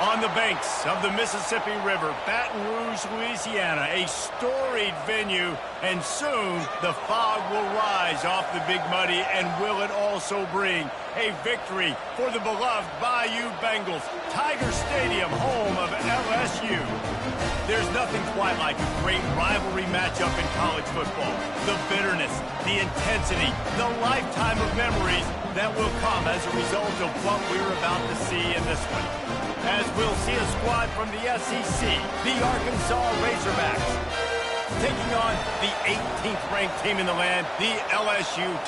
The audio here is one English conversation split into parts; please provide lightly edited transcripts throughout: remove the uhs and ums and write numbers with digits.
On the banks of the Mississippi River, Baton Rouge, Louisiana, a storied venue, and soon the fog will rise off the Big Muddy, and will it also bring a victory for the beloved Bayou Bengals, Tiger Stadium, home of LSU. There's nothing quite like a great rivalry matchup in college football. The bitterness, the intensity, the lifetime of memories that will come as a result of what we're about to see in this one. As we'll see a squad from the SEC, the Arkansas Razorbacks, taking on the 18th ranked team in the land, the LSU.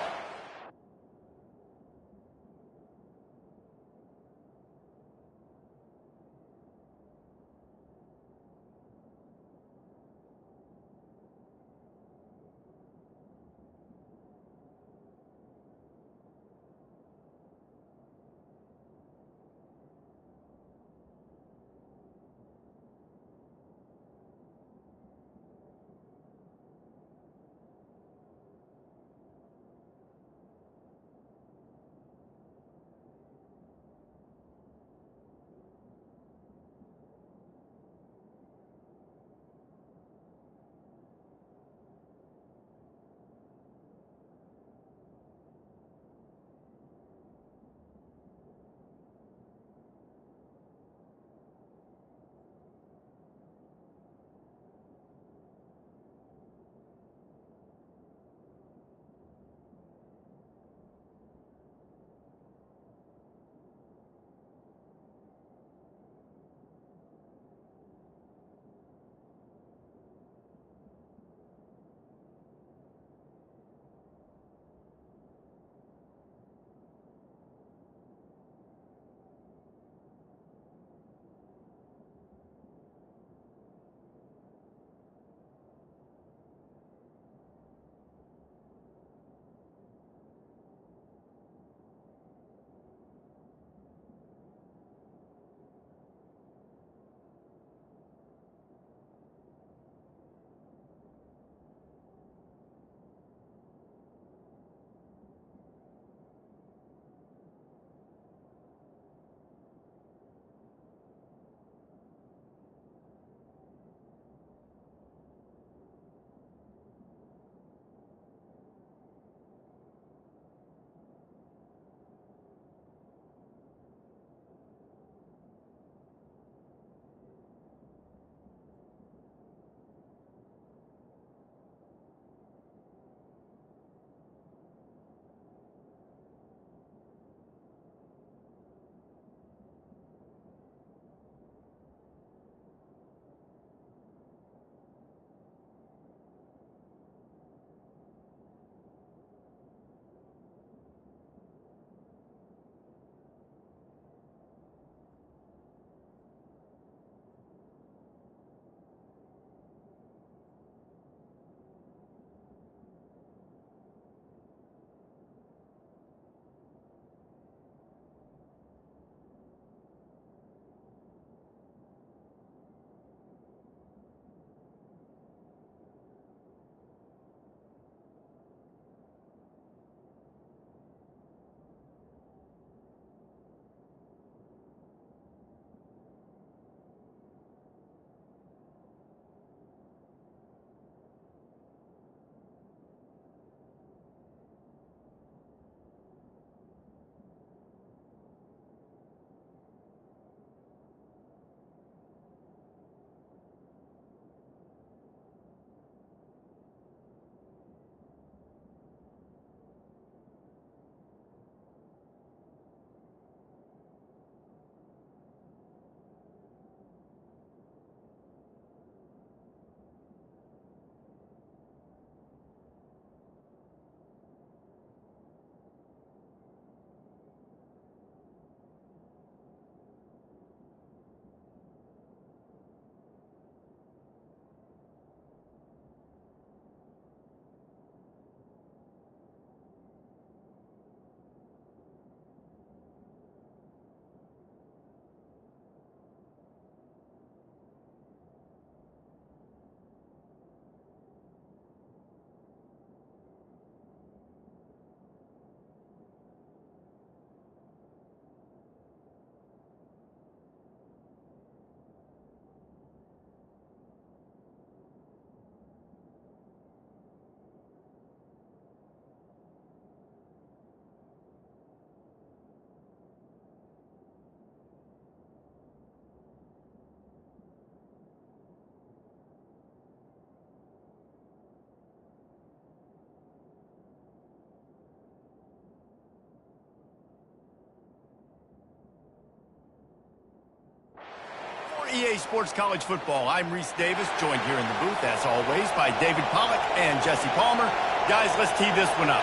EA Sports College Football. I'm Reese Davis, joined here in the booth, as always, by David Pollack and Jesse Palmer. Guys, let's tee this one up.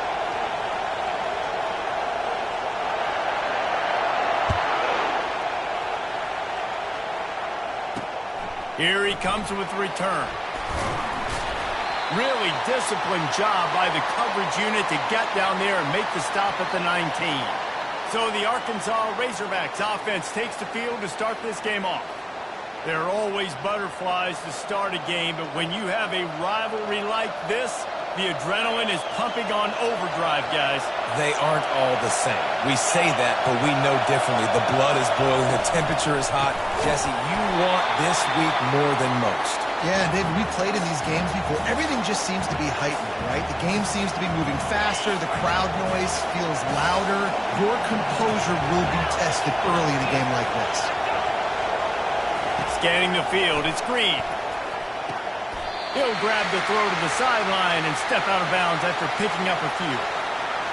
Here he comes with the return. Really disciplined job by the coverage unit to get down there and make the stop at the 19. So the Arkansas Razorbacks offense takes the field to start this game off. There are always butterflies to start a game, but when you have a rivalry like this, the adrenaline is pumping on overdrive, guys. They aren't all the same. We say that, but we know differently. The blood is boiling. The temperature is hot. Jesse, you want this week more than most. Yeah, David, we played in these games before. Everything just seems to be heightened, right? The game seems to be moving faster. The crowd noise feels louder. Your composure will be tested early in a game like this. Scanning the field, it's Green. He'll grab the throw to the sideline and step out of bounds after picking up a few.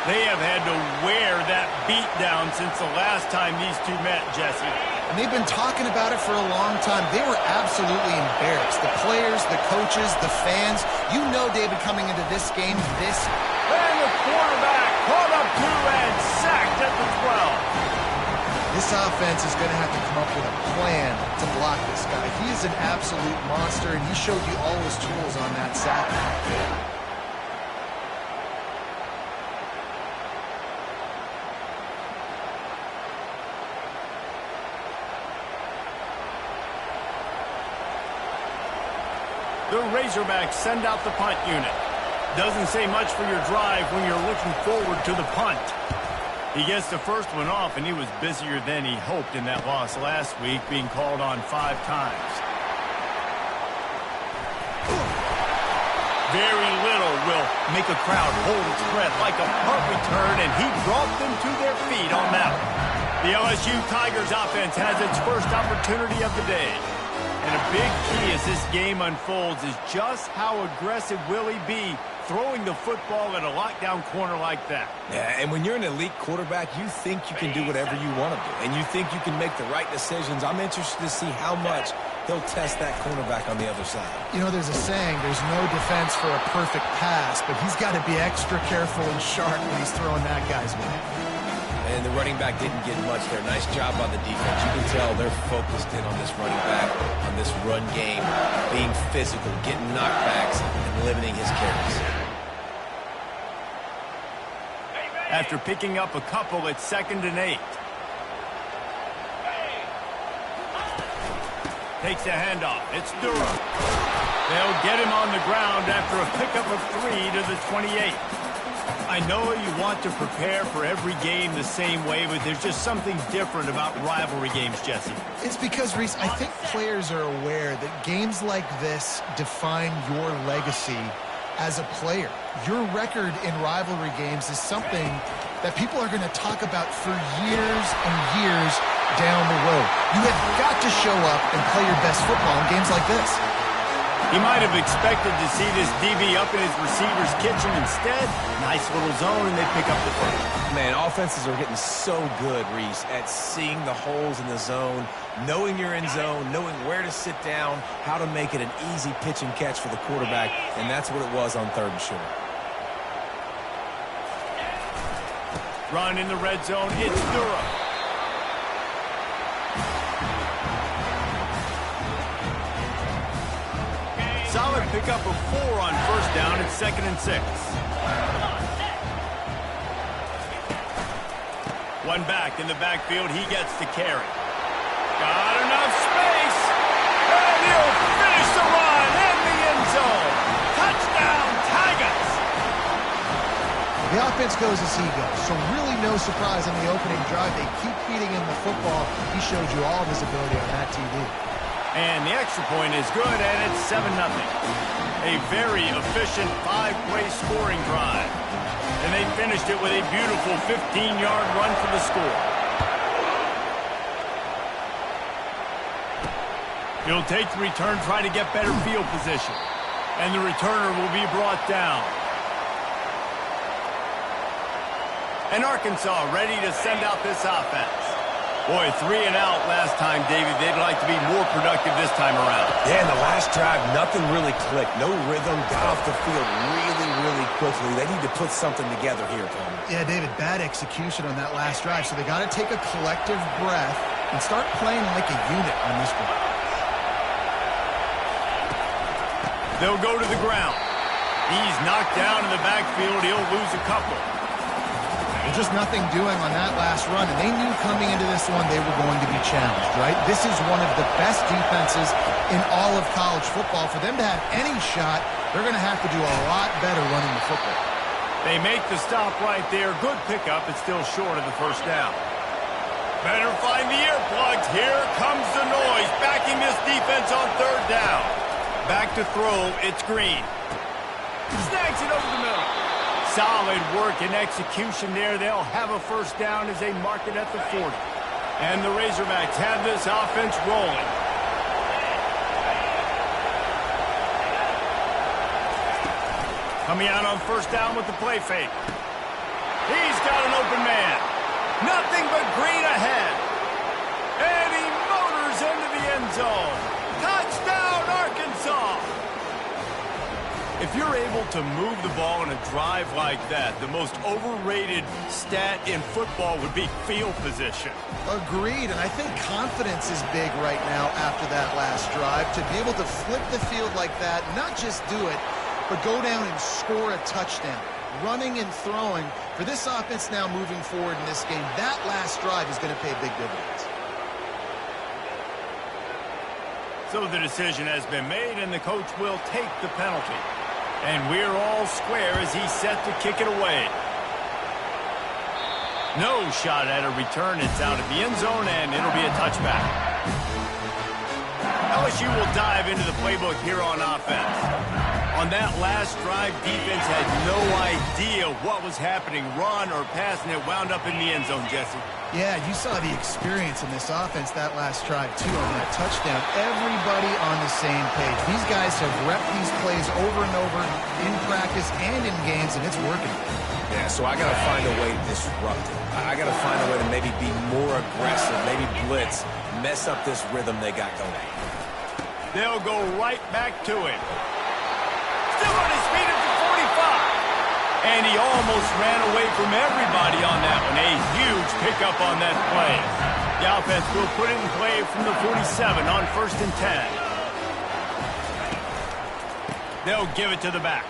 They have had to wear that beat down since the last time these two met, Jesse. And they've been talking about it for a long time. They were absolutely embarrassed. The players, the coaches, the fans. You know, David, coming into this game, this... And the quarterback caught up to and sacked at the 12. This offense is going to have to come up with a plan to block this guy. He is an absolute monster, and he showed you all his tools on that sack. The Razorbacks send out the punt unit. Doesn't say much for your drive when you're looking forward to the punt. He gets the first one off, and he was busier than he hoped in that loss last week, being called on 5 times. Very little will make a crowd hold its breath like a punt return, and he brought them to their feet on that one. The LSU Tigers offense has its first opportunity of the day. And a big key as this game unfolds is just how aggressive will he be throwing the football at a lockdown corner like that. Yeah, and when you're an elite quarterback, you think you can do whatever you want to do, and you think you can make the right decisions. I'm interested to see how much he'll test that cornerback on the other side. You know, there's a saying, there's no defense for a perfect pass, but he's got to be extra careful and sharp when he's throwing that guy's way. And the running back didn't get much there. Nice job by the defense. You can tell they're focused in on this running back, on this run game, being physical, getting knockbacks, and limiting his carries. After picking up a couple, it's 2nd and 8. Takes a handoff. It's Durham. They'll get him on the ground after a pickup of 3 to the 28. I know you want to prepare for every game the same way, but there's just something different about rivalry games, Jesse. It's because, Reese, I think players are aware that games like this define your legacy as a player. Your record in rivalry games is something that people are going to talk about for years and years down the road. You have got to show up and play your best football in games like this. He might have expected to see this DB up in his receiver's kitchen. Instead, nice little zone, and they pick up the first. Man, offenses are getting so good, Reese, at seeing the holes in the zone, knowing you're in zone, knowing where to sit down, how to make it an easy pitch and catch for the quarterback, and that's what it was on 3rd and short. Run in the red zone, it's Durham. Solid pickup of 4 on 1st down. It's 2nd and 6. One back in the backfield. He gets to carry. Got enough space. And he'll finish the run in the end zone. Touchdown, Tigers. The offense goes as he goes, so really no surprise on the opening drive. They keep feeding him the football. He showed you all of his ability on that TV. And the extra point is good, and it's 7-0. A very efficient 5-play scoring drive. And they finished it with a beautiful 15-yard run for the score. He'll take the return, try to get better field position. And the returner will be brought down. And Arkansas ready to send out this offense. Boy, 3 and out last time, David. They'd like to be more productive this time around. Yeah, in the last drive, nothing really clicked. No rhythm, got off the field really quickly. They need to put something together here, Tony. Yeah, David, bad execution on that last drive. So they got to take a collective breath and start playing like a unit on this one. They'll go to the ground. He's knocked down in the backfield. He'll lose a couple. There's just nothing doing on that last run, and they knew coming into this one they were going to be challenged, right? This is one of the best defenses in all of college football. For them to have any shot, they're going to have to do a lot better running the football. They make the stop right there. Good pickup. It's still short of the first down. Better find the earplugs. Here comes the noise, backing this defense on third down. Back to throw. It's Green. Snags it over the middle. Solid work and execution there. They'll have a first down as they mark it at the 40. And the Razorbacks have this offense rolling. Coming out on first down with the play fake. He's got an open man. Nothing but Green ahead. And he motors into the end zone. Touchdown, Arkansas! If you're able to move the ball in a drive like that, the most overrated stat in football would be field position. Agreed, and I think confidence is big right now after that last drive. To be able to flip the field like that, not just do it, but go down and score a touchdown. Running and throwing. For this offense now moving forward in this game, that last drive is going to pay big dividends. So the decision has been made, and the coach will take the penalty. And we're all square as he's set to kick it away. No shot at a return. It's out of the end zone, and it'll be a touchback. LSU will dive into the playbook here on offense. On that last drive, defense had no idea what was happening, run or pass, and it wound up in the end zone, Jesse. Yeah, you saw the experience in this offense that last drive, too, on that touchdown. Everybody on the same page. These guys have repped these plays over and over in practice and in games, and it's working. Yeah, so I got to find a way to disrupt it. I got to find a way to maybe be more aggressive, maybe blitz, mess up this rhythm they got going. They'll go right back to it. Still on his feet at the 45. And he almost ran away from everybody on that one. A huge pickup on that play. The offense will put it in play from the 47 on 1st and 10. They'll give it to the back.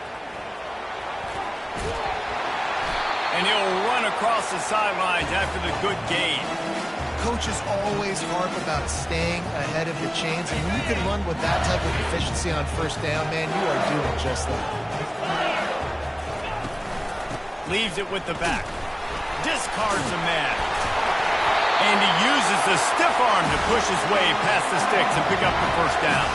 And he'll run across the sidelines after the good gain. Coaches always harp about staying ahead of the chains, and when you can run with that type of efficiency on first down, man, you are doing just that. Leaves it with the back. Discards a man. And he uses the stiff arm to push his way past the sticks and pick up the first down.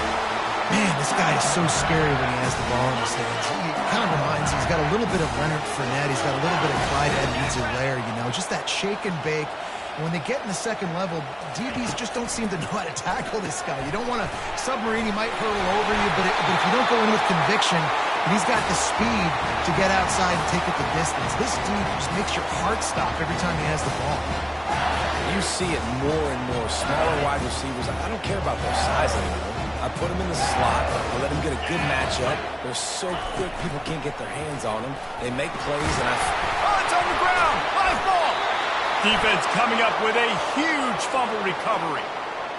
Man, this guy is so scary when he has the ball in his hands. He kind of reminds me, he's got a little bit of Leonard Fournette. He's got a little bit of Clyde Edwards-Helaire, you know, just that shake and bake. And when they get in the second level, DBs just don't seem to know how to tackle this guy. You don't want to submarine, he might hurl over you, but if you don't go in with conviction, and he's got the speed to get outside and take it the distance. This dude just makes your heart stop every time he has the ball. You see it more and more. Smaller wide receivers, I don't care about their size anymore. I put them in the slot. I let them get a good matchup. They're so quick, people can't get their hands on them. They make plays, and Oh, it's on the ground! Live ball! Defense coming up with a huge fumble recovery.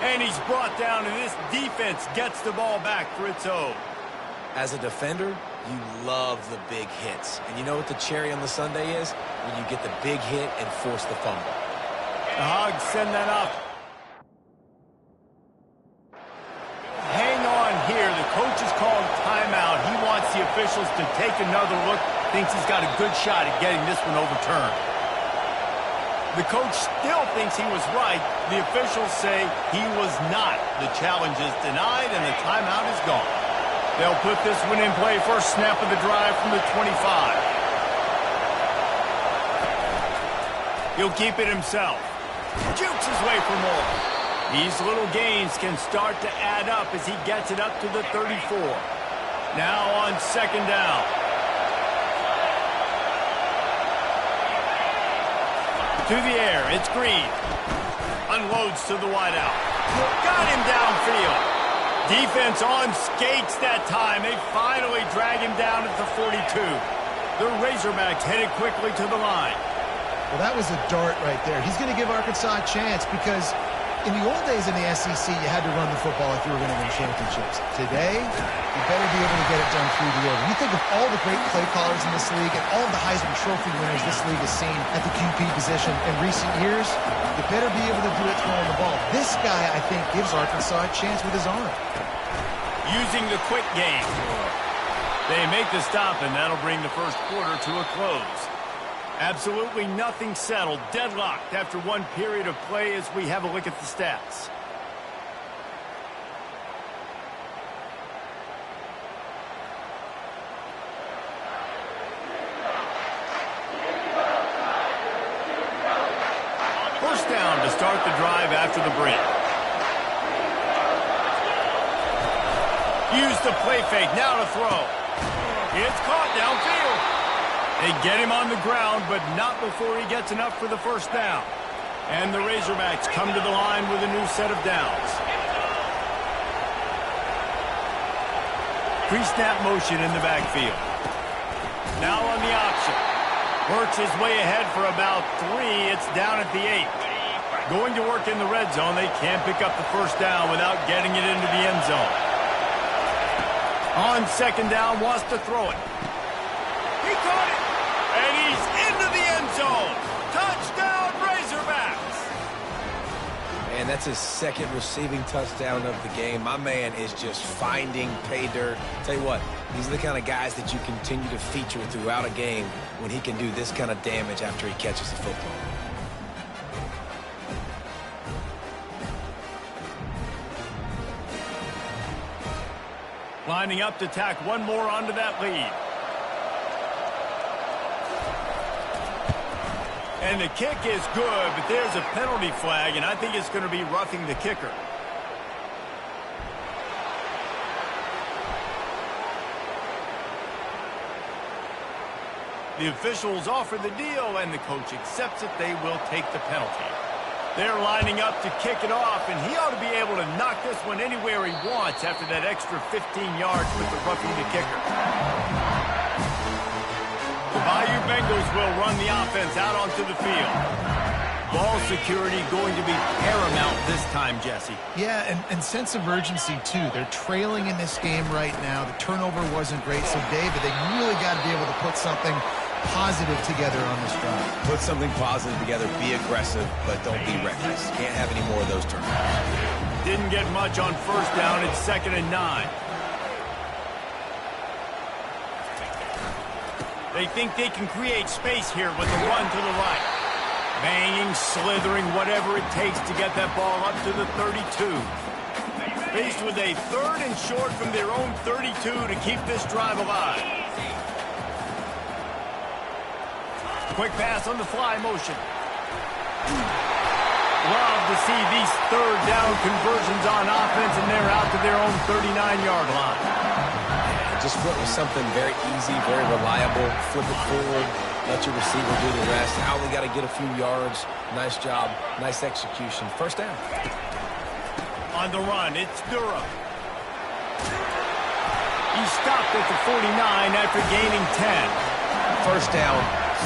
And he's brought down, and this defense gets the ball back for its own. As a defender, you love the big hits. And you know what the cherry on the sundae is? When you get the big hit and force the fumble. The Hogs send that up. Hang on here. The coach is calling timeout. He wants the officials to take another look. Thinks he's got a good shot at getting this one overturned. The coach still thinks he was right. The officials say he was not. The challenge is denied, and the timeout is gone. They'll put this one in play. First snap of the drive from the 25. He'll keep it himself. Jukes his way for more. These little gains can start to add up as he gets it up to the 34. Now on second down. To the air, it's Green. Unloads to the wideout. Got him downfield. Defense on skates that time. They finally drag him down at the 42. The Razorbacks headed quickly to the line. Well, that was a dart right there. He's going to give Arkansas a chance because in the old days in the SEC, you had to run the football if you were going to win championships. Today, you better be able to get it done through the air. When you think of all the great play callers in this league and all of the Heisman Trophy winners this league has seen at the QP position in recent years, you better be able to do it throwing the ball. This guy, I think, gives Arkansas a chance with his arm. Using the quick game. They make the stop, and that'll bring the first quarter to a close. Absolutely nothing settled, deadlocked after one period of play as we have a look at the stats. First down to start the drive after the break. Use the play fake, now to throw. It's caught downfield. They get him on the ground, but not before he gets enough for the first down. And the Razorbacks come to the line with a new set of downs. Pre-snap motion in the backfield. Now on the option. Works his way ahead for about 3. It's down at the 8. Going to work in the red zone. They can't pick up the first down without getting it into the end zone. On second down, wants to throw it. He caught it. And he's into the end zone. Touchdown, Razorbacks. And that's his second receiving touchdown of the game. My man is just finding pay dirt. Tell you what, these are the kind of guys that you continue to feature throughout a game when he can do this kind of damage after he catches the football. Lining up to tack one more onto that lead. And the kick is good, but there's a penalty flag, and I think it's going to be roughing the kicker. The officials offer the deal, and the coach accepts it. They will take the penalty. They're lining up to kick it off, and he ought to be able to knock this one anywhere he wants after that extra 15 yards with the roughing the kicker. The Bayou Bengals will run the offense out onto the field. Ball security going to be paramount this time, Jesse. Yeah, and sense of urgency, too. They're trailing in this game right now. The turnover wasn't great, so, David, they really got to be able to put something positive together on this drive. Put something positive together, be aggressive, but don't be reckless. Can't have any more of those turnovers. Didn't get much on first down. It's 2nd and 9. They think they can create space here with the run to the right. Banging, slithering, whatever it takes to get that ball up to the 32. Faced with a 3rd and short from their own 32 to keep this drive alive. Quick pass on the fly motion. Love to see these 3rd down conversions on offense, and they're out to their own 39-yard line. Just went with something very easy, very reliable. Flip it forward, let your receiver do the rest. Now we got to get a few yards. Nice job, nice execution. First down. On the run, it's Durham. He stopped at the 49 after gaining 10. First down,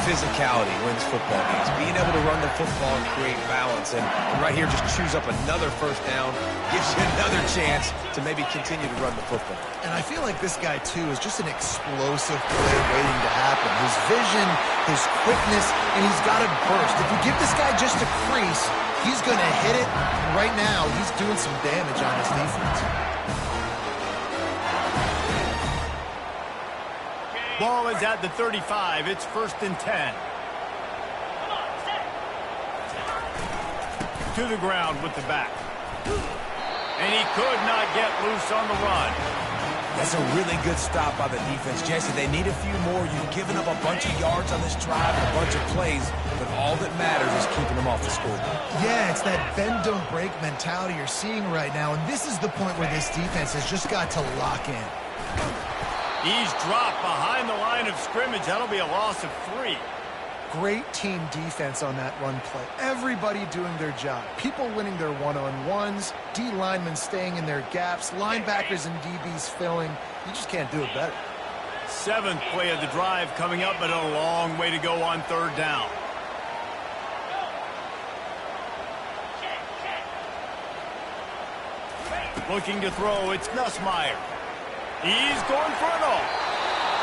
physicality wins football games. Being able to run the football and create balance. And right here, just choose up another first down. Gives you another chance to maybe continue to run the football. And I feel like this guy, too, is just an explosive play waiting to happen. His vision, his quickness, and he's got a burst. If you give this guy just a crease, he's going to hit it. And right now, he's doing some damage on his defense. Ball is at the 35. It's 1st and 10. To the ground with the back. And he could not get loose on the run. That's a really good stop by the defense. Jesse, they need a few more. You've given up a bunch of yards on this drive and a bunch of plays, but all that matters is keeping them off the scoreboard. Yeah, it's that bend, don't break mentality you're seeing right now, and this is the point where this defense has just got to lock in. He's dropped behind the line of scrimmage. That'll be a loss of 3. Great team defense on that run play. Everybody doing their job. People winning their one-on-ones, D linemen staying in their gaps, linebackers and DBs filling. You just can't do it better. 7th play of the drive coming up, but a long way to go on 3rd down. Looking to throw, it's Nussmeier. He's going for it all.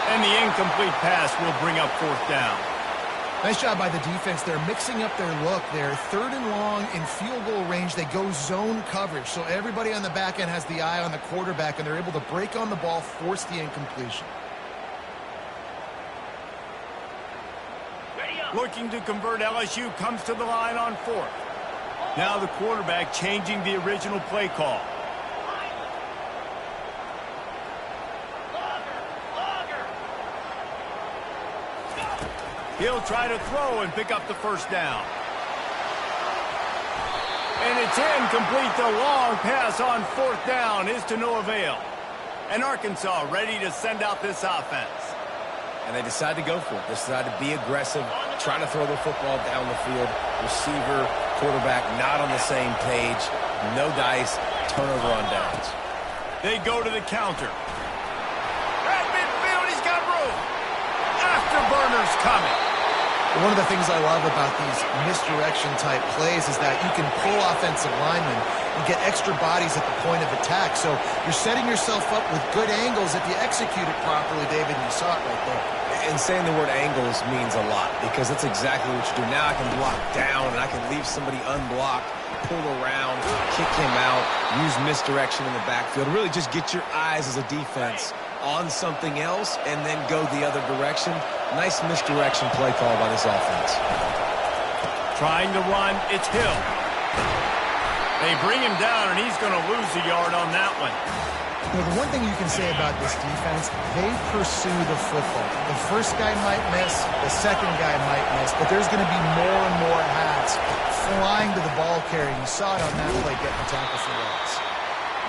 And the incomplete pass will bring up 4th down. Nice job by the defense. They're mixing up their look. They're 3rd and long in field goal range. They go zone coverage. So everybody on the back end has the eye on the quarterback, and they're able to break on the ball, force the incompletion. Looking to convert, LSU comes to the line on 4th. Now the quarterback changing the original play call. He'll try to throw and pick up the 1st down. And it's incomplete. The long pass on 4th down is to no avail. And Arkansas ready to send out this offense. And they decide to go for it. They decide to be aggressive, trying to throw the football down the field. Receiver, quarterback not on the same page. No dice, turnover on downs. They go to the counter. At midfield, he's got room. Afterburners coming. One of the things I love about these misdirection-type plays is that you can pull offensive linemen and get extra bodies at the point of attack. So you're setting yourself up with good angles if you execute it properly, David, and you saw it right there. And saying the word angles means a lot because that's exactly what you do. Now I can block down and I can leave somebody unblocked, pull around, kick him out, use misdirection in the backfield. Really just get your eyes as a defense on something else and then go the other direction. Nice misdirection play call by this offense. Trying to run, it's Hill. They bring him down, and he's going to lose a yard on that one. Well, the one thing you can say about this defense, they pursue the football. The first guy might miss, the second guy might miss, but there's going to be more and more hats flying to the ball carrier. You saw it on that play getting the tackle for loss.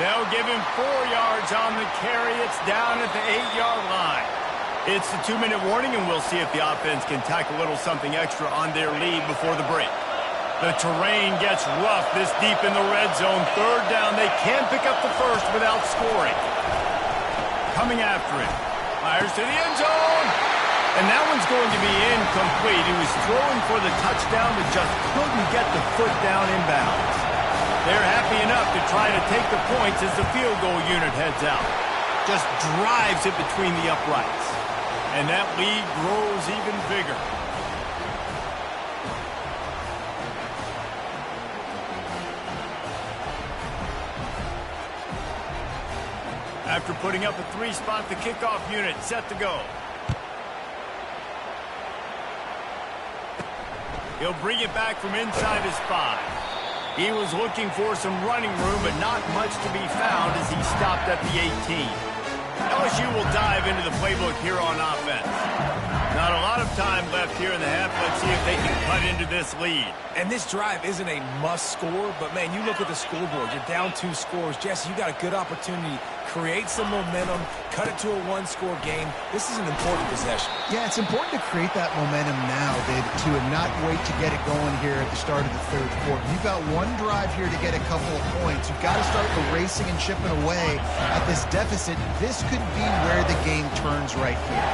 They'll give him 4 yards on the carry. It's down at the 8-yard line. It's the 2-minute warning, and we'll see if the offense can tack a little something extra on their lead before the break. The terrain gets rough this deep in the red zone. 3rd down. They can pick up the first without scoring. Coming after it. Fires to the end zone. And that one's going to be incomplete. He was throwing for the touchdown, but just couldn't get the foot down inbounds. They're happy enough to try to take the points as the field goal unit heads out. Just drives it between the uprights. And that lead grows even bigger. After putting up a 3-spot, the kickoff unit set to go. He'll bring it back from inside his 5. He was looking for some running room, but not much to be found as he stopped at the 18. LSU will dive into the playbook here on offense. Not a lot of time left here in the half. Let's see if they can cut into this lead. And this drive isn't a must score, but, man, you look at the scoreboard. You're down 2 scores. Jesse, you got a good opportunity. Create some momentum. Cut it to a 1-score game. This is an important possession. Yeah, it's important to create that momentum now, David, too, and not wait to get it going here at the start of the 3rd quarter. You've got one drive here to get a couple of points. You've got to start erasing and chipping away at this deficit. This could be where the game turns right here.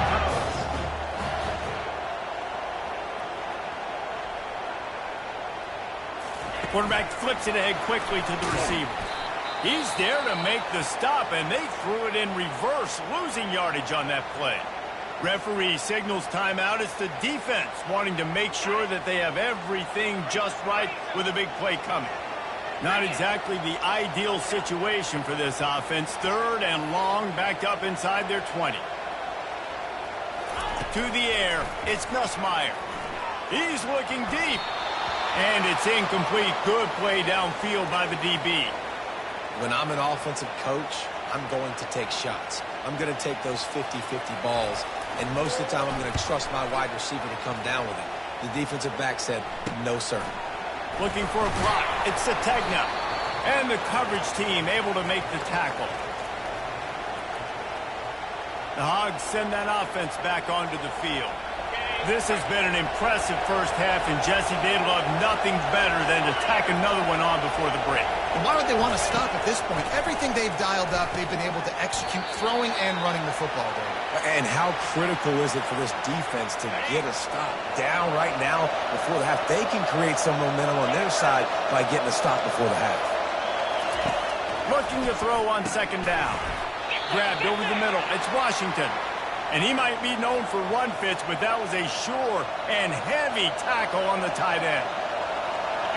Quarterback flips it ahead quickly to the receiver. He's there to make the stop, and they threw it in reverse, losing yardage on that play. Referee signals timeout. It's the defense wanting to make sure that they have everything just right with a big play coming. Not exactly the ideal situation for this offense. 3rd and long, backed up inside their 20. To the air, it's Nussmeier. He's looking deep. And it's incomplete. Good play downfield by the DB. When I'm an offensive coach, I'm going to take shots. I'm going to take those 50-50 balls, and most of the time I'm going to trust my wide receiver to come down with it. The defensive back said, no, sir. Looking for a block. It's Sategna. And the coverage team able to make the tackle. The Hogs send that offense back onto the field. This has been an impressive first half, and Jesse, they'd love nothing better than to tack another one on before the break. And why would they want to stop at this point? Everything they've dialed up, they've been able to execute throwing and running the football, Dave. And how critical is it for this defense to get a stop down right now before the half? They can create some momentum on their side by getting a stop before the half. Looking to throw on second down. Grabbed over the middle. It's Washington. And he might be known for run fits, but that was a sure and heavy tackle on the tight end.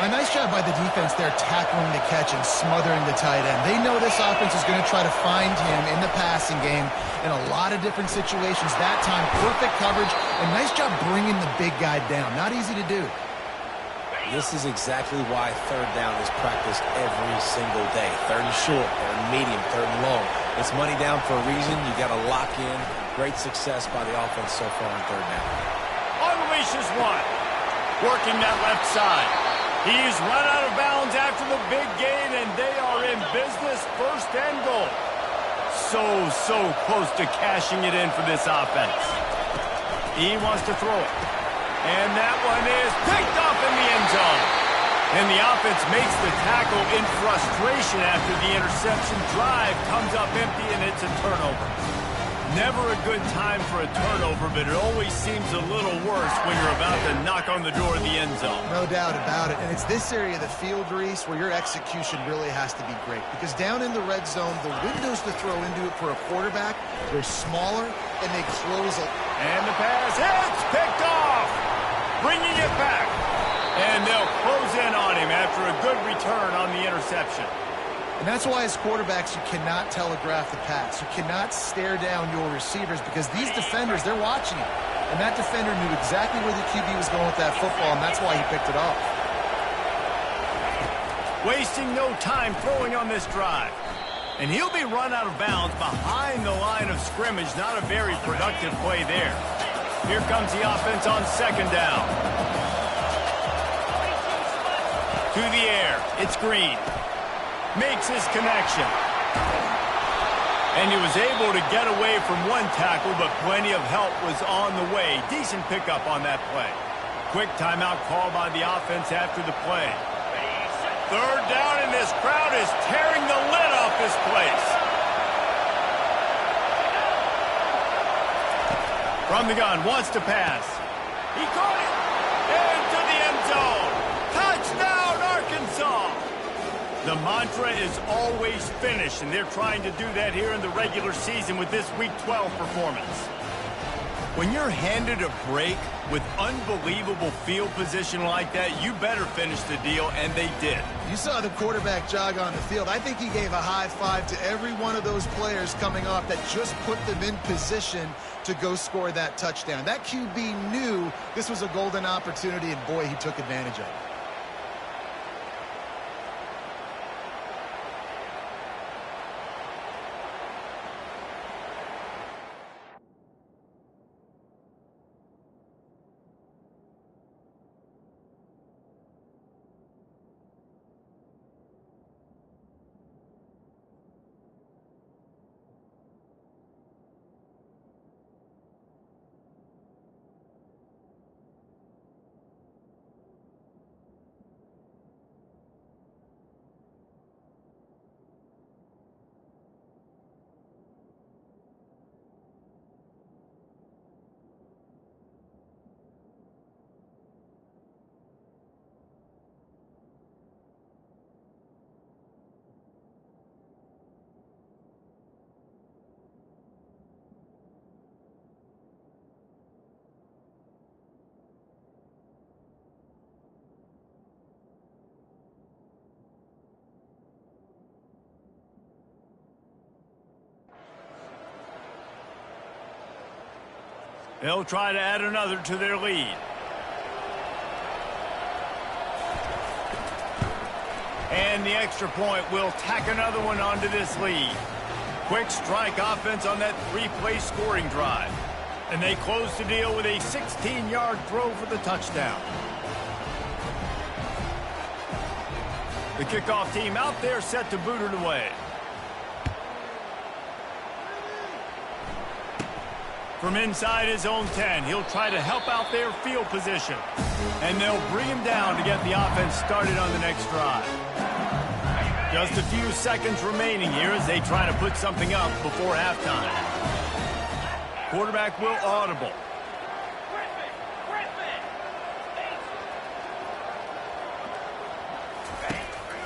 A nice job by the defense there tackling the catch and smothering the tight end. They know this offense is going to try to find him in the passing game in a lot of different situations. That time, perfect coverage, and nice job bringing the big guy down. Not easy to do. This is exactly why third down is practiced every single day. Third and short, third and medium, third and long. It's money down for a reason. You got to lock in. Great success by the offense so far on third down. Unleashes one. Working that left side. He's run out of bounds after the big gain, and they are in business, first and goal. So close to cashing it in for this offense. He wants to throw it. And that one is picked off in the end zone. And the offense makes the tackle in frustration after the interception. Drive comes up empty, and it's a turnover. Never a good time for a turnover, but it always seems a little worse when you're about to knock on the door of the end zone. No doubt about it. And it's this area of the field, Reese, where your execution really has to be great. Because down in the red zone, the windows to throw into it for a quarterback, they're smaller, and they close a... And the pass, it's picked off! Bringing it back. And they'll close in on him after a good return on the interception. And that's why as quarterbacks, you cannot telegraph the pass. You cannot stare down your receivers because these defenders, they're watching you. And that defender knew exactly where the QB was going with that football, and that's why he picked it off. Wasting no time throwing on this drive. And he'll be run out of bounds behind the line of scrimmage. Not a very productive play there. Here comes the offense on second down. To the air. It's Green. Makes his connection. And he was able to get away from one tackle, but plenty of help was on the way. Decent pickup on that play. Quick timeout call by the offense after the play. Third down, and this crowd is tearing the lid off this place. From the gun, wants to pass. He caught it. Into the end zone. Touchdown, Arkansas. The mantra is always finish, and they're trying to do that here in the regular season with this Week 12 performance. When you're handed a break with unbelievable field position like that, you better finish the deal, and they did. You saw the quarterback jog on the field. I think he gave a high five to every one of those players coming off that just put them in position to go score that touchdown. That QB knew this was a golden opportunity, and boy, he took advantage of it. They'll try to add another to their lead. And the extra point will tack another one onto this lead. Quick strike offense on that three-play scoring drive. And they close the deal with a 16-yard throw for the touchdown. The kickoff team out there set to boot it away. From inside his own 10, he'll try to help out their field position. And they'll bring him down to get the offense started on the next drive. Just a few seconds remaining here as they try to put something up before halftime. Quarterback will audible.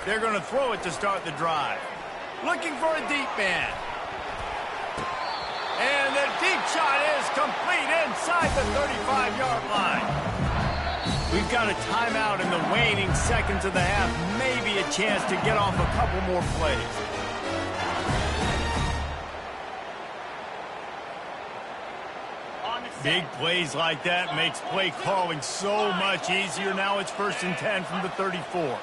They're going to throw it to start the drive. Looking for a deep man. And the deep shot is complete inside the 35-yard line. We've got a timeout in the waning seconds of the half. Maybe a chance to get off a couple more plays. Big plays like that makes play calling so much easier. Now it's 1st and 10 from the 34.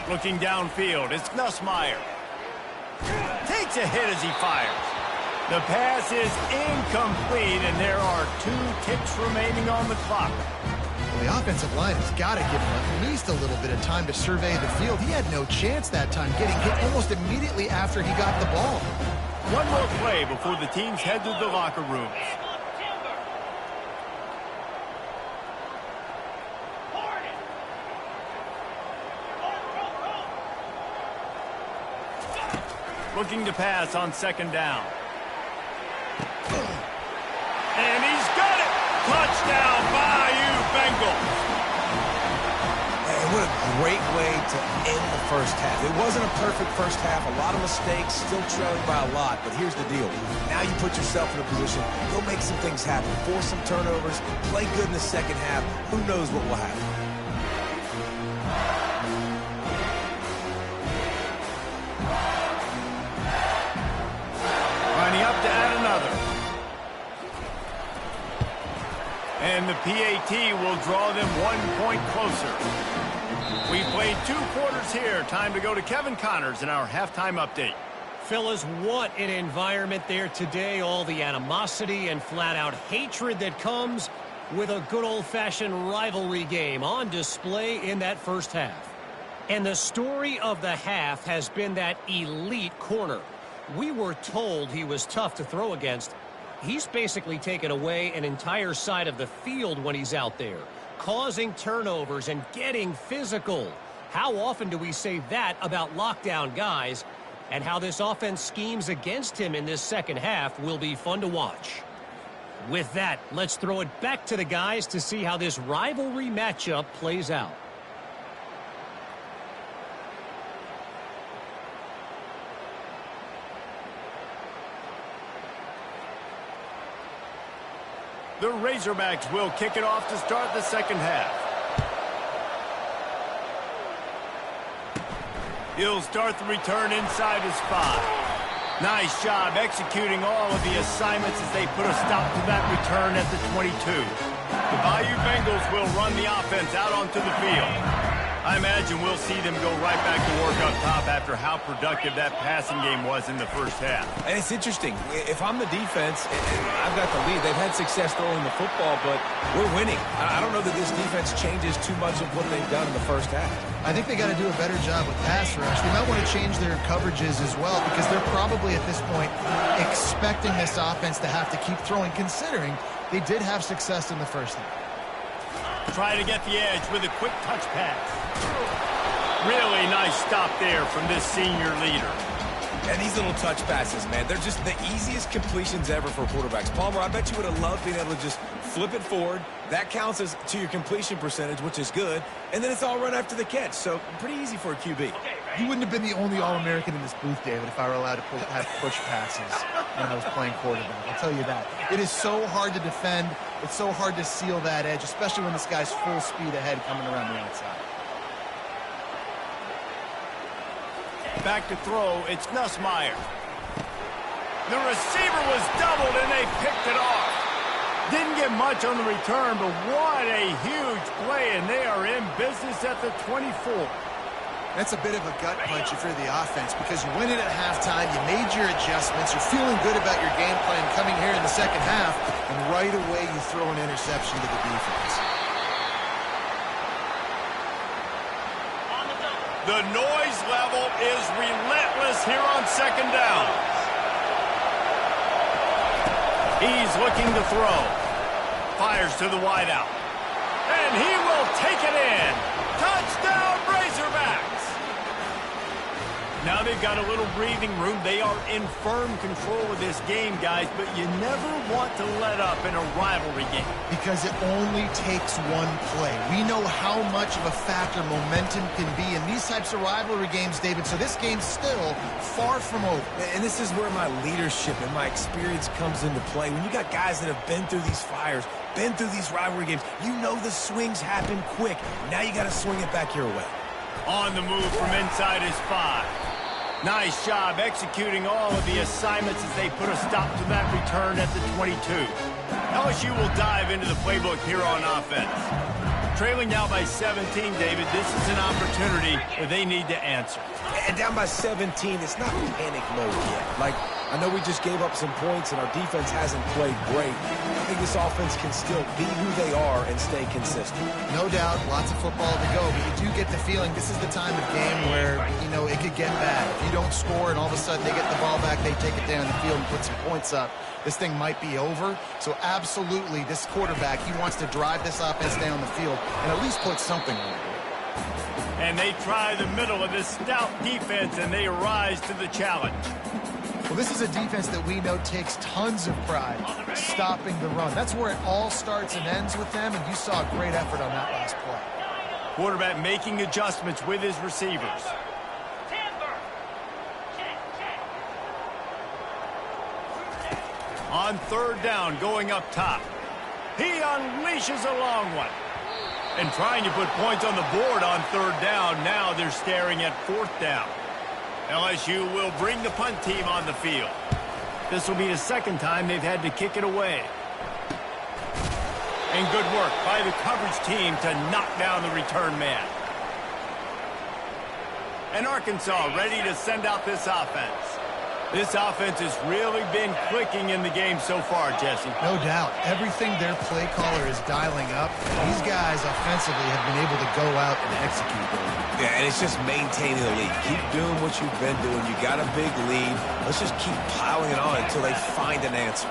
Looking downfield, it's Nussmeier. Takes a hit as he fires. The pass is incomplete, and there are 2 ticks remaining on the clock. Well, the offensive line has got to give him at least a little bit of time to survey the field. He had no chance that time, getting hit almost immediately after he got the ball. One more play before the teams head to the locker rooms. Looking to pass on 2nd down. And he's got it! Touchdown, Bayou Bengals! And what a great way to end the first half. It wasn't a perfect first half. A lot of mistakes, still trailing by a lot. But here's the deal. Now you put yourself in a position, go make some things happen. Force some turnovers, play good in the second half. Who knows what will happen? Up to add another. And the PAT will draw them 1 point closer. We played 2 quarters here. Time to go to Kevin Connors in our halftime update. Fellas, what an environment there today. All the animosity and flat-out hatred that comes with a good old-fashioned rivalry game on display in that first half. And the story of the half has been that elite corner. We were told he was tough to throw against. He's basically taken away an entire side of the field when he's out there, causing turnovers and getting physical. How often do we say that about lockdown guys? And how this offense schemes against him in this second half will be fun to watch. With that, let's throw it back to the guys to see how this rivalry matchup plays out. The Razorbacks will kick it off to start the second half. He'll start the return inside his 5. Nice job executing all of the assignments as they put a stop to that return at the 22. The Bayou Bengals will run the offense out onto the field. I imagine we'll see them go right back to work up top after how productive that passing game was in the first half. And it's interesting. If I'm the defense, and I've got the lead, they've had success throwing the football, but we're winning. I don't know that this defense changes too much of what they've done in the first half. I think they got to do a better job with pass rush. They might want to change their coverages as well because they're probably at this point expecting this offense to have to keep throwing, considering they did have success in the first half. Try to get the edge with a quick touch pass. Really nice stop there from this senior leader. And these little touch passes, man, they're just the easiest completions ever for quarterbacks. Palmer, I bet you would have loved being able to just flip it forward. That counts as to your completion percentage, which is good. And then it's all run after the catch. So pretty easy for a QB. You wouldn't have been the only All-American in this booth, David, if I were allowed to have push passes when I was playing quarterback. I'll tell you that. It is so hard to defend. It's so hard to seal that edge, especially when this guy's full speed ahead coming around the outside. Back to throw, it's Nussmeier. The receiver was doubled and they picked it off. Didn't get much on the return, but what a huge play, and they are in business at the 24. That's a bit of a gut punch if you're the offense because you win it at halftime, you made your adjustments, you're feeling good about your game plan coming here in the second half, and right away you throw an interception to the defense. The noise level is relentless here on second down. He's looking to throw. Fires to the wideout. And he will take it in. Touchdown, Razorbacks! Now they've got a little breathing room. They are in firm control of this game, guys, but you never want to let up in a rivalry game. Because it only takes one play. We know how much of a factor momentum can be in these types of rivalry games, David, so this game's still far from over. And this is where my leadership and my experience comes into play. When you got guys that have been through these fires, been through these rivalry games, you know the swings happen quick. Now you got to swing it back your way. On the move from inside his 5. Nice job executing all of the assignments as they put a stop to that return at the 22. LSU will dive into the playbook here on offense. Trailing now by 17, David, this is an opportunity that they need to answer. And down by 17, it's not panic mode yet. Like, I know we just gave up some points and our defense hasn't played great. I think this offense can still be who they are and stay consistent. No doubt, lots of football to go, but you do get the feeling this is the time of game where, you know, it could get bad. If you don't score and all of a sudden they get the ball back, they take it down the field and put some points up, this thing might be over. So absolutely, this quarterback, he wants to drive this offense down the field and at least put something on it. And they try the middle of this stout defense, and they rise to the challenge. Well, this is a defense that we know takes tons of pride stopping the run. That's where it all starts and ends with them, and you saw a great effort on that last play. Quarterback making adjustments with his receivers. On third down, going up top. He unleashes a long one. And trying to put points on the board on third down. Now they're staring at fourth down. LSU will bring the punt team on the field. This will be the second time they've had to kick it away. And good work by the coverage team to knock down the return man. And Arkansas ready to send out this offense. This offense has really been clicking in the game so far, Jesse. No doubt. Everything their play caller is dialing up, these guys offensively have been able to go out and execute. Yeah, and it's just maintaining the lead. Keep doing what you've been doing. You got a big lead. Let's just keep piling it on until they find an answer.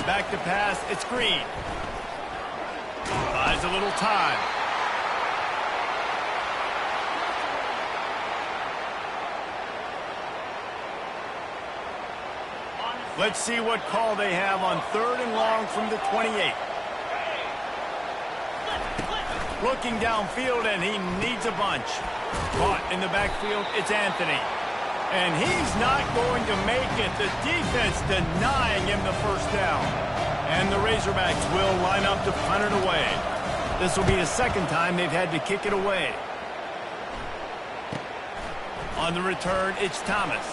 Back to pass. It's Green. Buys a little time. Let's see what call they have on third and long from the 28. Looking downfield, and he needs a bunch. Caught in the backfield, it's Anthony. And he's not going to make it. The defense denying him the first down. And the Razorbacks will line up to punt it away. This will be the second time they've had to kick it away. On the return, it's Thomas.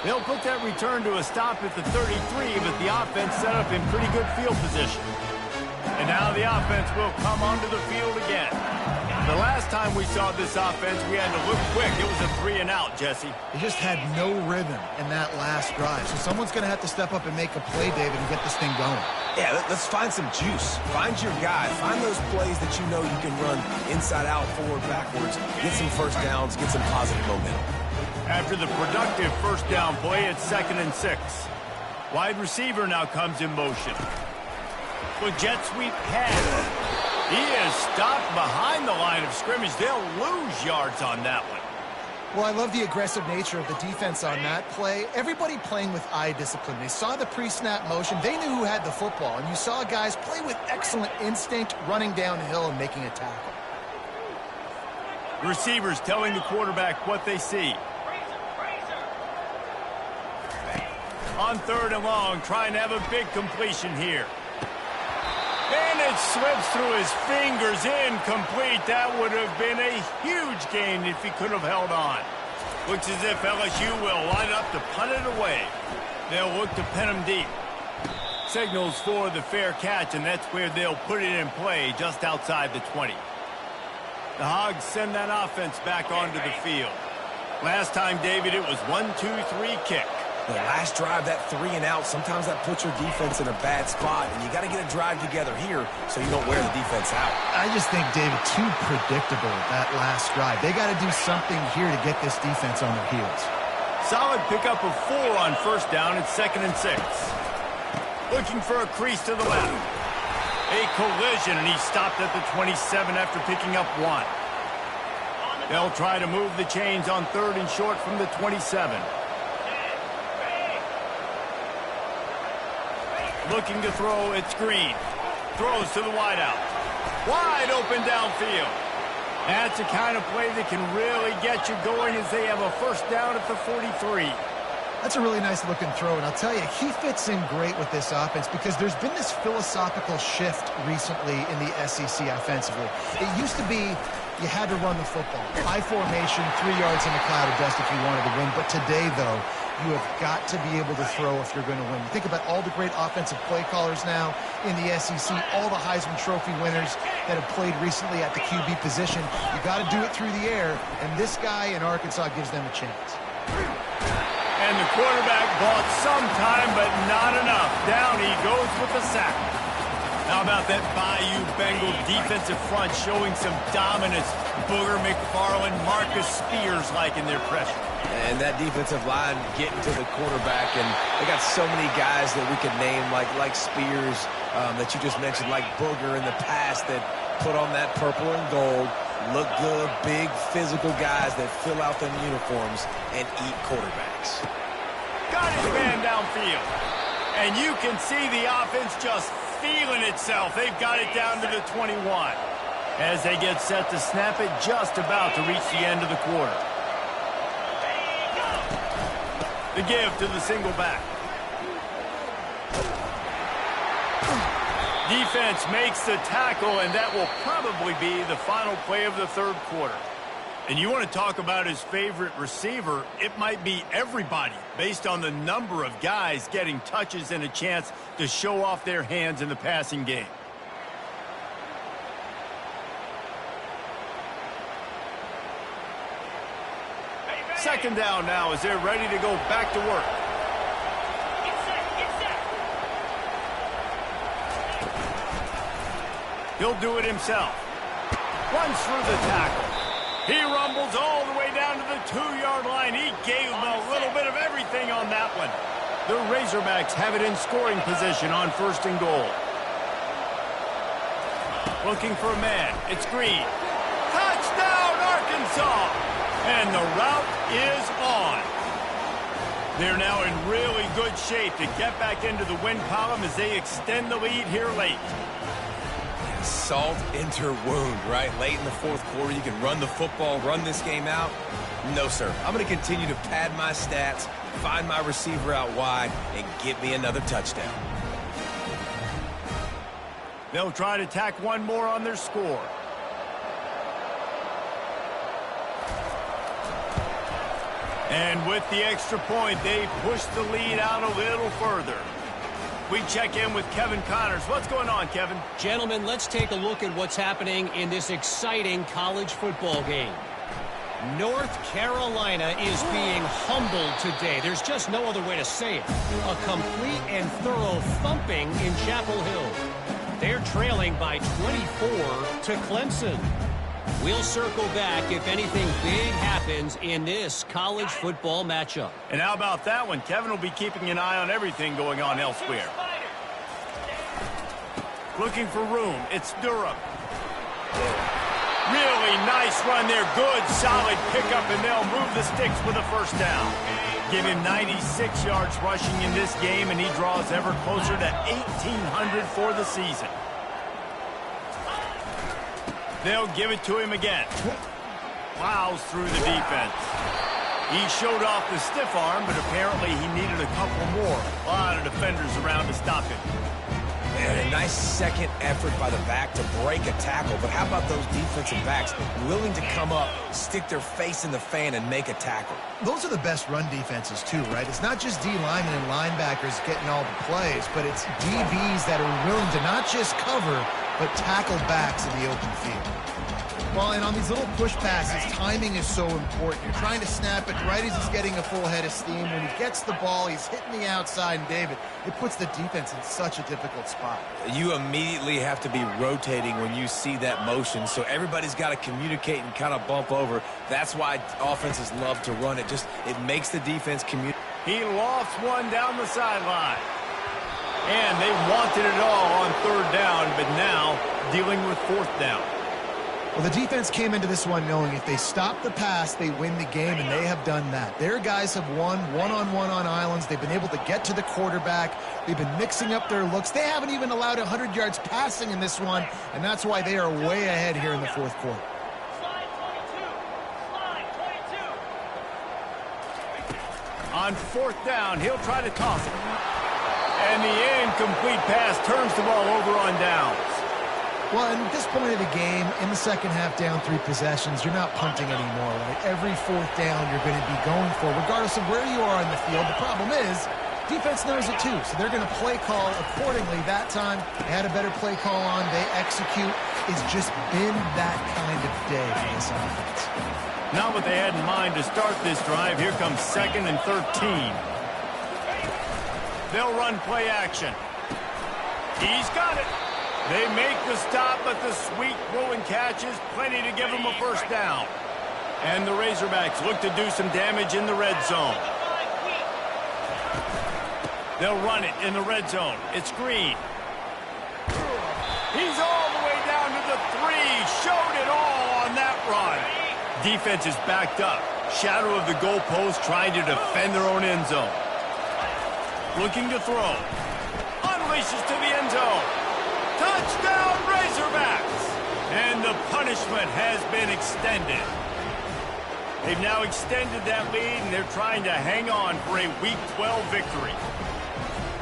They'll put that return to a stop at the 33, but the offense set up in pretty good field position. And now the offense will come onto the field again. The last time we saw this offense, we had to look quick. It was a 3-and-out, Jesse. They just had no rhythm in that last drive. So someone's going to have to step up and make a play, David, and get this thing going. Yeah, let's find some juice. Find your guy. Find those plays that you know you can run inside out, forward, backwards. Get some first downs. Get some positive momentum. After the productive first down play, it's 2nd and 6. Wide receiver now comes in motion. With jet sweep pass. He is stopped behind the line of scrimmage. They'll lose yards on that one. Well, I love the aggressive nature of the defense on that play. Everybody playing with eye discipline. They saw the pre-snap motion. They knew who had the football. And you saw guys play with excellent instinct, running downhill and making a tackle. Receivers telling the quarterback what they see. On third and long, trying to have a big completion here. And it slips through his fingers, incomplete. That would have been a huge gain if he could have held on. Looks as if LSU will line up to punt it away. They'll look to pin him deep. Signals for the fair catch, and that's where they'll put it in play, just outside the 20. The Hogs send that offense back onto the field. Last time, David, it was 1-2-3 kick. The last drive, that 3 and out, sometimes that puts your defense in a bad spot, and you got to get a drive together here so you don't wear the defense out. I just think, David, too predictable that last drive. They got to do something here to get this defense on their heels. Solid pickup of 4 on first down. It's 2nd and 6. Looking for a crease to the left. A collision, and he stopped at the 27 after picking up 1. They'll try to move the chains on 3rd and short from the 27. Looking to throw, it's Green. Throws to the wideout. Wide open downfield. That's the kind of play that can really get you going as they have a first down at the 43. That's a really nice looking throw, and I'll tell you, he fits in great with this offense because there's been this philosophical shift recently in the SEC offensively. It used to be you had to run the football. High formation, 3 yards in a cloud of dust if you wanted to win. But today, though, you have got to be able to throw if you're going to win. You think about all the great offensive play callers now in the SEC, all the Heisman Trophy winners that have played recently at the QB position. You got to do it through the air, and this guy in Arkansas gives them a chance. And the quarterback bought some time, but not enough. Down he goes with the sack. How about that Bayou Bengal defensive front showing some dominance? Booger McFarland, Marcus Spears-like in their pressure. And that defensive line getting to the quarterback, and they got so many guys that we could name, like Spears, that you just mentioned, like Booger in the past, that put on that purple and gold, look good, big, physical guys that fill out them uniforms and eat quarterbacks. Got his man downfield. And you can see the offense just feeling itself. They've got it down to the 21. As they get set to snap it, just about to reach the end of the quarter. The give to the single back. Defense makes the tackle, and that will probably be the final play of the 3rd quarter. And you want to talk about his favorite receiver, it might be everybody, based on the number of guys getting touches and a chance to show off their hands in the passing game. Second down now as they're ready to go back to work. He'll do it himself. Runs through the tackle. He rumbles all the way down to the 2-yard line. He gave them a little bit of everything on that one. The Razorbacks have it in scoring position on 1st and goal. Looking for a man. It's Green. Touchdown, Arkansas! And the route is on. They're now in really good shape to get back into the win column as they extend the lead here late. Salt into wound, right? Late in the 4th quarter, you can run the football, run this game out. No, sir. I'm going to continue to pad my stats, find my receiver out wide, and get me another touchdown. They'll try to tack one more on their score. And with the extra point, they push the lead out a little further. We check in with Kevin Connors. What's going on, Kevin? Gentlemen, let's take a look at what's happening in this exciting college football game. North Carolina is being humbled today. There's just no other way to say it. A complete and thorough thumping in Chapel Hill. They're trailing by 24 to Clemson. We'll circle back if anything big happens in this college football matchup. And how about that one? Kevin will be keeping an eye on everything going on elsewhere. Looking for room. It's Durham. Really nice run there. Good, solid pickup, and they'll move the sticks with a first down. Give him 96 yards rushing in this game, and he draws ever closer to 1,800 for the season. They'll give it to him again. Plows through the defense. He showed off the stiff arm, but apparently he needed a couple more. A lot of defenders around to stop him. And a nice second effort by the back to break a tackle. But how about those defensive backs willing to come up, stick their face in the fan, and make a tackle? Those are the best run defenses, too, right? It's not just D-linemen and linebackers getting all the plays, but it's DBs that are willing to not just cover, but tackle backs in the open field. Well, and on these little push passes, timing is so important. You're trying to snap it right as he's getting a full head of steam. When he gets the ball, he's hitting the outside, and David, it puts the defense in such a difficult spot. You immediately have to be rotating when you see that motion, so everybody's got to communicate and kind of bump over. That's why offenses love to run it. It makes the defense communicate. He lofts one down the sideline. And they wanted it all on third down, but now dealing with fourth down. Well, the defense came into this one knowing if they stop the pass, they win the game, and they have done that. Their guys have won one-on-one on islands. They've been able to get to the quarterback. They've been mixing up their looks. They haven't even allowed 100 yards passing in this one, and that's why they are way ahead here in the fourth quarter. On fourth down, he'll try to toss it. And the incomplete pass turns the ball over on downs. Well, at this point of the game, in the second half, down 3 possessions, you're not punting anymore, right? Every fourth down you're going to be going for, regardless of where you are in the field. The problem is, defense knows it too, so they're going to play call accordingly. That time, they had a better play call on. They execute. It's just been that kind of day for this offense. Not what they had in mind to start this drive. Here comes 2nd and 13. They'll run play action. He's got it. They make the stop, but the sweet throw and catch is plenty to give them a first down. And the Razorbacks look to do some damage in the red zone. They'll run it in the red zone. It's Green. He's all the way down to the 3. Showed it all on that run. Defense is backed up. Shadow of the goalpost trying to defend their own end zone. Looking to throw. Unleashes to the end zone. Touchdown, Razorbacks! And the punishment has been extended. They've now extended that lead, and they're trying to hang on for a Week 12 victory.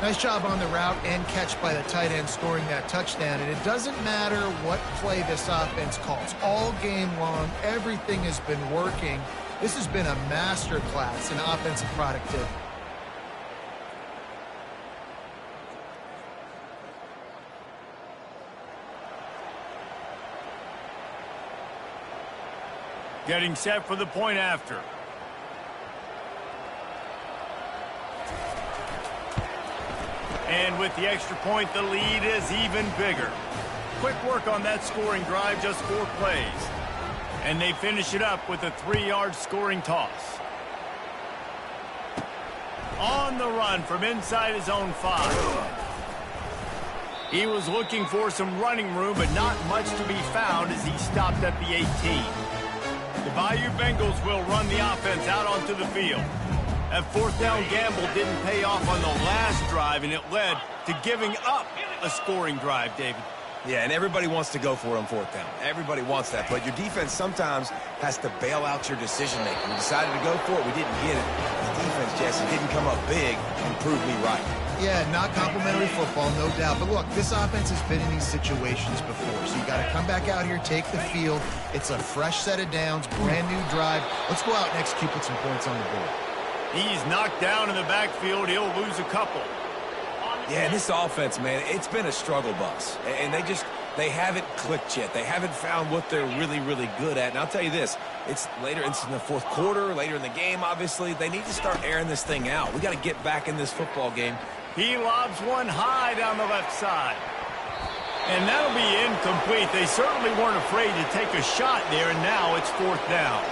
Nice job on the route and catch by the tight end scoring that touchdown. And it doesn't matter what play this offense calls. All game long, everything has been working. This has been a master class in offensive productivity. Getting set for the point after. And with the extra point, the lead is even bigger. Quick work on that scoring drive, just 4 plays. And they finish it up with a 3-yard scoring toss. On the run from inside his own 5. He was looking for some running room, but not much to be found as he stopped at the 18. The Bayou Bengals will run the offense out onto the field. That fourth down gamble didn't pay off on the last drive, and it led to giving up a scoring drive, David. Yeah, and everybody wants to go for it on fourth down. Everybody wants that, but your defense sometimes has to bail out your decision-making. We decided to go for it. We didn't get it. The defense, Jesse, didn't come up big and prove me right. Yeah, not complimentary football, no doubt. But look, this offense has been in these situations before, so you got to come back out here, take the field. It's a fresh set of downs, brand new drive. Let's go out and execute, put some points on the board. He's knocked down in the backfield. He'll lose a couple. Yeah, and this offense, man, it's been a struggle bus. And they haven't clicked yet. They haven't found what they're really, really good at. And I'll tell you this, it's later, it's in the fourth quarter, later in the game, obviously. They need to start airing this thing out. We got to get back in this football game. He lobs one high down the left side. And that'll be incomplete. They certainly weren't afraid to take a shot there, and now it's fourth down.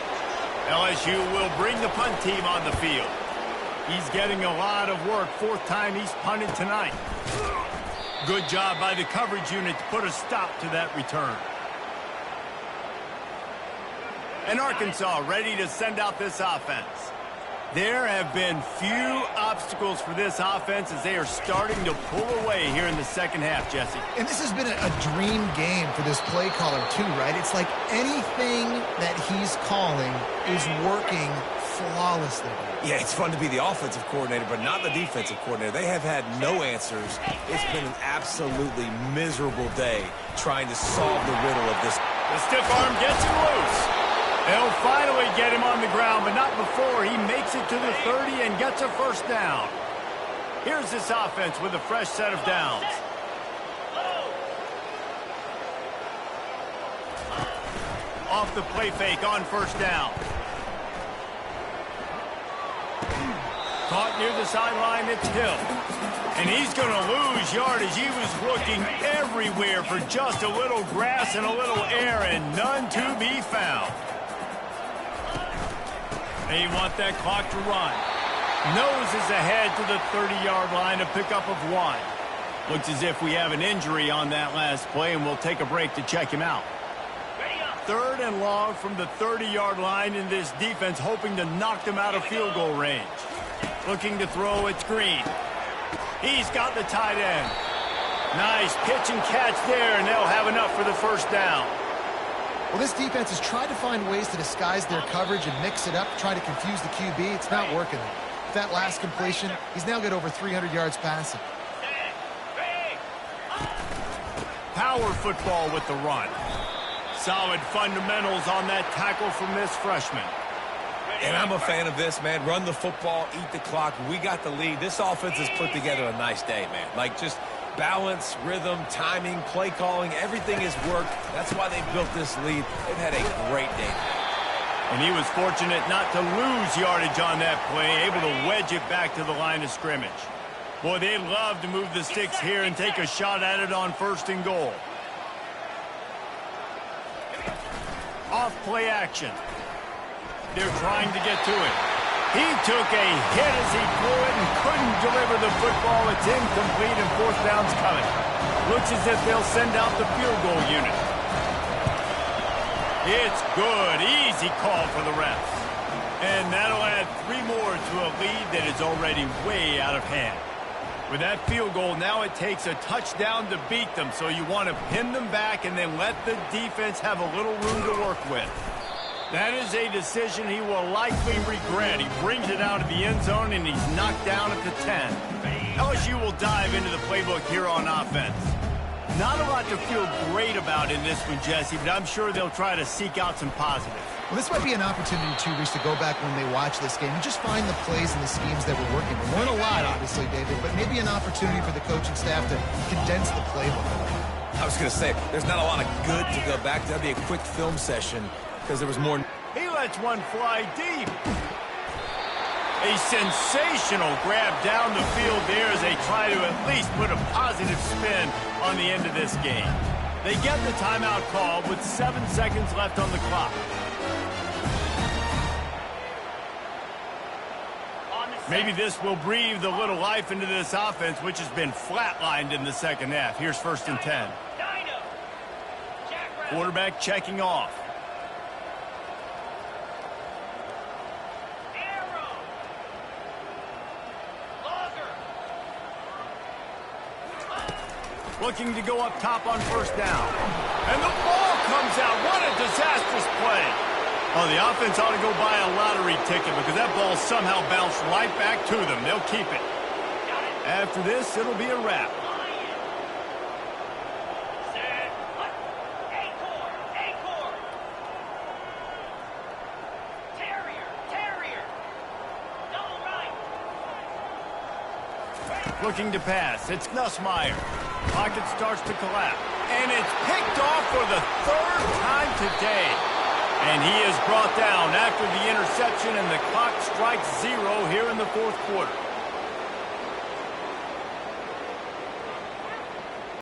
LSU will bring the punt team on the field. He's getting a lot of work. 4th time he's punted tonight. Good job by the coverage unit to put a stop to that return. And Arkansas ready to send out this offense. There have been few obstacles for this offense as they are starting to pull away here in the second half, Jesse. And this has been a dream game for this play caller too, right? It's like anything that he's calling is working flawlessly. Yeah, it's fun to be the offensive coordinator, but not the defensive coordinator. They have had no answers. It's been an absolutely miserable day trying to solve the riddle of this. The stiff arm gets him loose. They'll finally get him on the ground, but not before he makes it to the 30 and gets a first down. Here's this offense with a fresh set of downs. Off the play fake on first down. Caught near the sideline, it's Hill. And he's going to lose yardage. He was looking everywhere for just a little grass and a little air, and none to be found. They want that clock to run. Noses ahead to the 30-yard line, a pickup of 1. Looks as if we have an injury on that last play, and we'll take a break to check him out. 3rd and long from the 30-yard line, in this defense hoping to knock them out of field goal range. Looking to throw, it's Green. He's got the tight end. Nice pitch and catch there, and they'll have enough for the first down. Well, this defense has tried to find ways to disguise their coverage and mix it up, try to confuse the QB. It's not working. With that last completion, he's now got over 300 yards passing. Power football with the run. Solid fundamentals on that tackle from this freshman. And I'm a fan of this, man. Run the football, eat the clock. We got the lead. This offense has put together a nice day, man. Like, just balance, rhythm, timing, play calling, everything has worked. That's why they built this lead. They've had a great day. And he was fortunate not to lose yardage on that play, able to wedge it back to the line of scrimmage. Boy, they love to move the sticks here and take a shot at it on 1st and goal. Off play action. They're trying to get to it. He took a hit as he threw it and couldn't deliver the football. It's incomplete and 4th down's coming. Looks as if they'll send out the field goal unit. It's good. Easy call for the refs. And that'll add 3 more to a lead that is already way out of hand. With that field goal, now it takes a touchdown to beat them, so you want to pin them back and then let the defense have a little room to work with. That is a decision he will likely regret. He brings it out of the end zone, and he's knocked down at the 10. LSU will dive into the playbook here on offense. Not a lot to feel great about in this one, Jesse, but I'm sure they'll try to seek out some positives. Well, this might be an opportunity, too, Reese, to go back when they watch this game and just find the plays and the schemes that were working. There weren't a lot, obviously, David, but maybe an opportunity for the coaching staff to condense the playbook. I was going to say, there's not a lot of good to go back to. That'd be a quick film session because there was more. He lets one fly deep. A sensational grab down the field there as they try to at least put a positive spin on the end of this game. They get the timeout call with 7 seconds left on the clock. Maybe this will breathe a little life into this offense, which has been flatlined in the second half. Here's 1st and 10. Quarterback checking off. Looking to go up top on 1st down. And the ball comes out. What a disastrous play. Oh, the offense ought to go buy a lottery ticket because that ball somehow bounced right back to them. They'll keep it. After this, it'll be a wrap. Looking to pass. It's Nussmeier. Pocket starts to collapse. And it's picked off for the 3rd time today. And he is brought down after the interception, and the clock strikes 0 here in the 4th quarter.